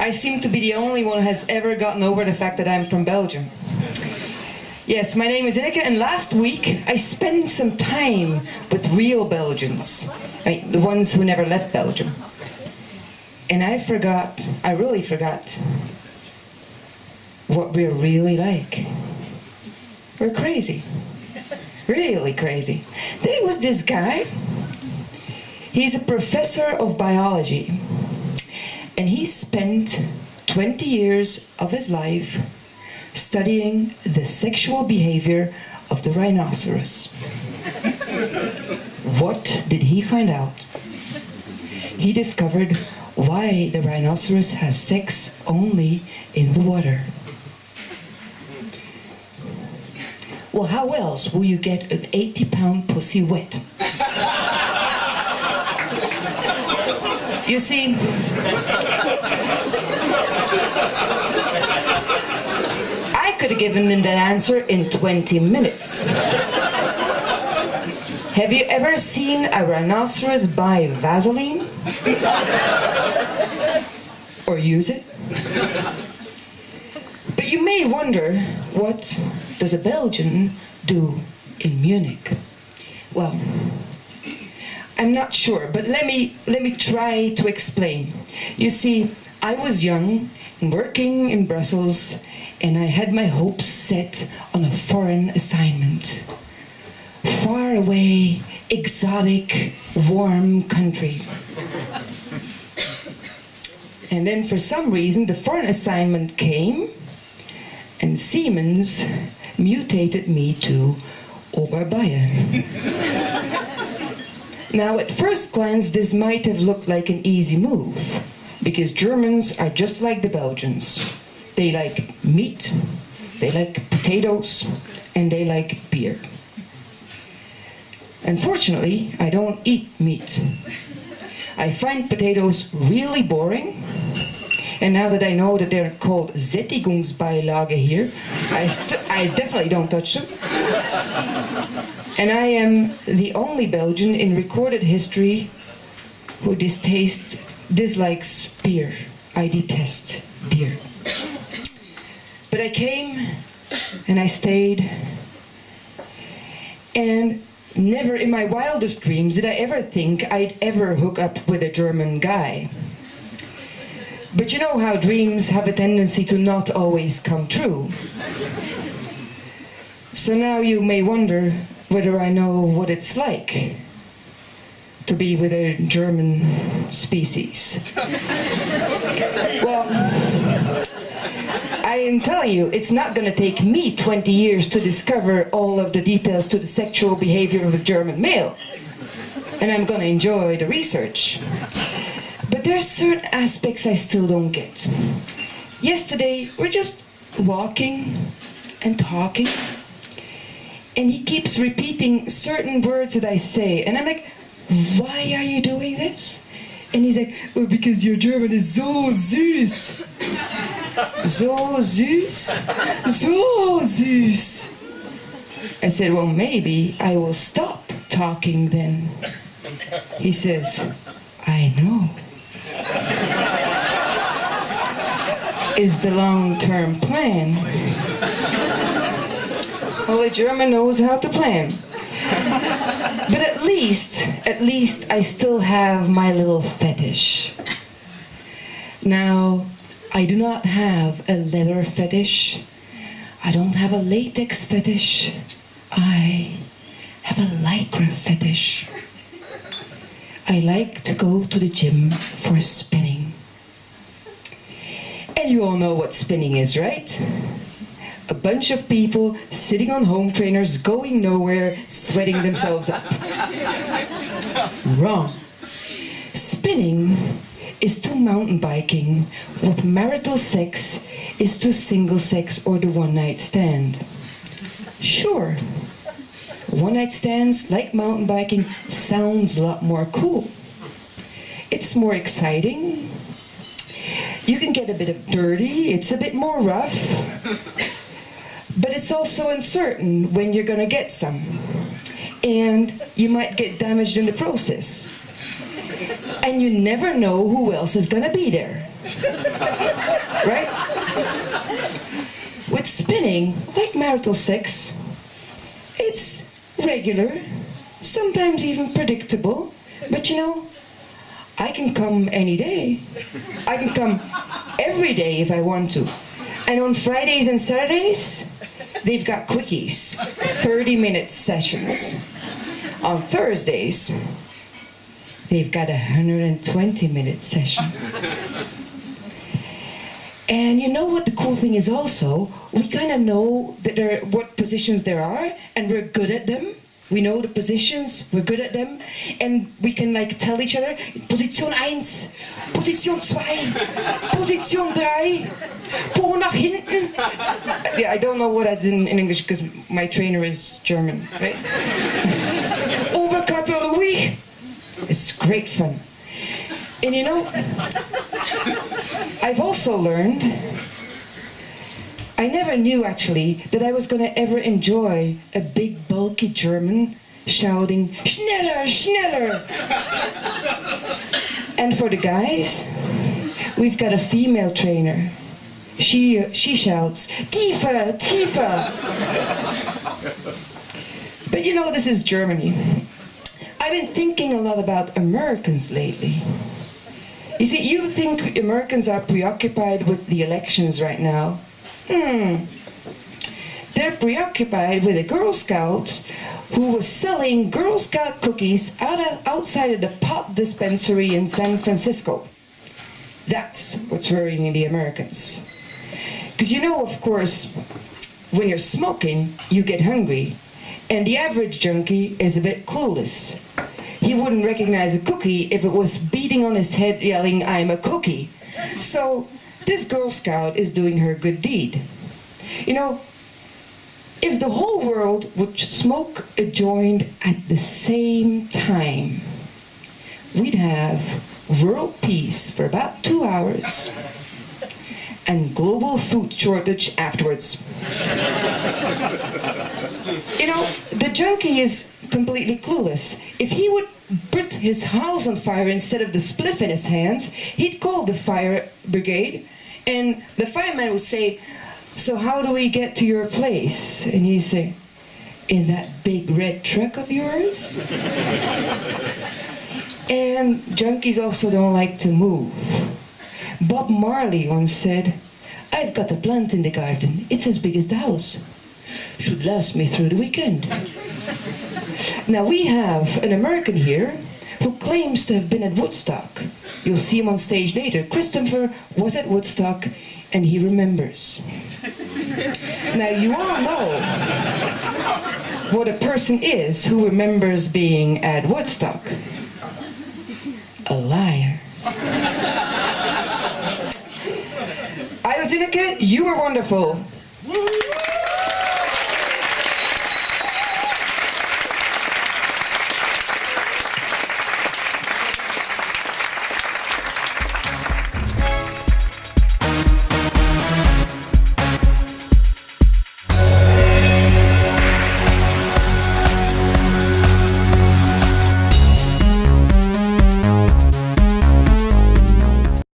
I seem to be the only one who has ever gotten over the fact that I'm from Belgium. Yes, my name is Ineke, and last week I spent some time with real Belgians. I mean, the ones who never left Belgium. And I really forgot what we're really like. We're crazy. Really crazy. There was this guy. He's a professor of biology. And he spent 20 years of his life studying the sexual behavior of the rhinoceros. What did he find out? He discovered why the rhinoceros has sex only in the water. Well, how else will you get an 80-pound pussy wet? You see, I could have given him that answer in 20 minutes. Have you ever seen a rhinoceros buy Vaseline? Or use it? But you may wonder, what does a Belgian do in Munich? Well, I'm not sure, but let me try to explain. You see, I was young and working in Brussels, and I had my hopes set on a foreign assignment. Far away, exotic, warm country. And then for some reason, the foreign assignment came, and Siemens mutated me to Oberbayern. Now, at first glance, this might have looked like an easy move, because Germans are just like the Belgians. They like meat, they like potatoes, and they like beer. Unfortunately, I don't eat meat. I find potatoes really boring, and now that I know that they're called Sättigungsbeilage here, I definitely don't touch them. And I am the only Belgian in recorded history who dislikes beer. I detest beer. But I came and I stayed, and never in my wildest dreams did I ever think I'd ever hook up with a German guy. But you know how dreams have a tendency to not always come true. So now you may wonder whether I know what it's like to be with a German species. Well, I am telling you, it's not going to take me 20 years to discover all of the details to the sexual behavior of a German male. And I'm going to enjoy the research. But there's certain aspects I still don't get. Yesterday, we're just walking and talking, and he keeps repeating certain words that I say. And I'm like, why are you doing this? And he's like, well, because your German is so süß. So süß? So süß. I said, well, maybe I will stop talking then. He says, I know. Is the long-term plan. Well, a German knows how to plan. But at least I still have my little fetish. Now, I do not have a leather fetish. I don't have a latex fetish. I have a lycra fetish. I like to go to the gym for spinning. And you all know what spinning is, right? A bunch of people sitting on home trainers, going nowhere, sweating themselves up. Wrong. Spinning is to mountain biking what marital sex is to single sex or the one-night stand. Sure, one-night stands, like mountain biking, sounds a lot more cool. It's more exciting. You can get a bit of dirty, it's a bit more rough. But it's also uncertain when you're gonna get some. And you might get damaged in the process. And you never know who else is gonna be there. Right? With spinning, like marital sex, it's regular, sometimes even predictable, but you know, I can come any day. I can come every day if I want to. And on Fridays and Saturdays, they've got quickies, 30-minute sessions. On Thursdays, they've got a 120-minute session. And you know what the cool thing is also? We kind of know that what positions there are, and we're good at them. We know the positions, we're good at them, and we can like tell each other, Position 1, Position 2, Position 3, Po nach hinten. Yeah, I don't know what that's in English because my trainer is German, right? Oberkörper ruhig. It's great fun. And you know, I've also learned, I never knew actually that I was going to ever enjoy a big bulky German shouting, Schneller, schneller! And for the guys, we've got a female trainer. She shouts, Tiefer, tiefer! But you know, this is Germany. I've been thinking a lot about Americans lately. You see, you think Americans are preoccupied with the elections right now. They're preoccupied with a Girl Scout who was selling Girl Scout cookies outside of the pot dispensary in San Francisco. That's what's worrying the Americans. Because you know, of course, when you're smoking, you get hungry. And the average junkie is a bit clueless. He wouldn't recognize a cookie if it was beating on his head yelling, I'm a cookie. So this Girl Scout is doing her good deed. You know, if the whole world would smoke a joint at the same time, we'd have world peace for about 2 hours and global food shortage afterwards. You know, the junkie is completely clueless. If he would put his house on fire instead of the spliff in his hands, he'd call the fire brigade, and the fireman would say, so how do we get to your place? And he'd say, in that big red truck of yours? And junkies also don't like to move. Bob Marley once said, I've got a plant in the garden. It's as big as the house. Should last me through the weekend. Now we have an American here who claims to have been at Woodstock. You'll see him on stage later. Christopher was at Woodstock and he remembers. Now you all know what a person is who remembers being at Woodstock. A liar. I was Ineke, you were wonderful.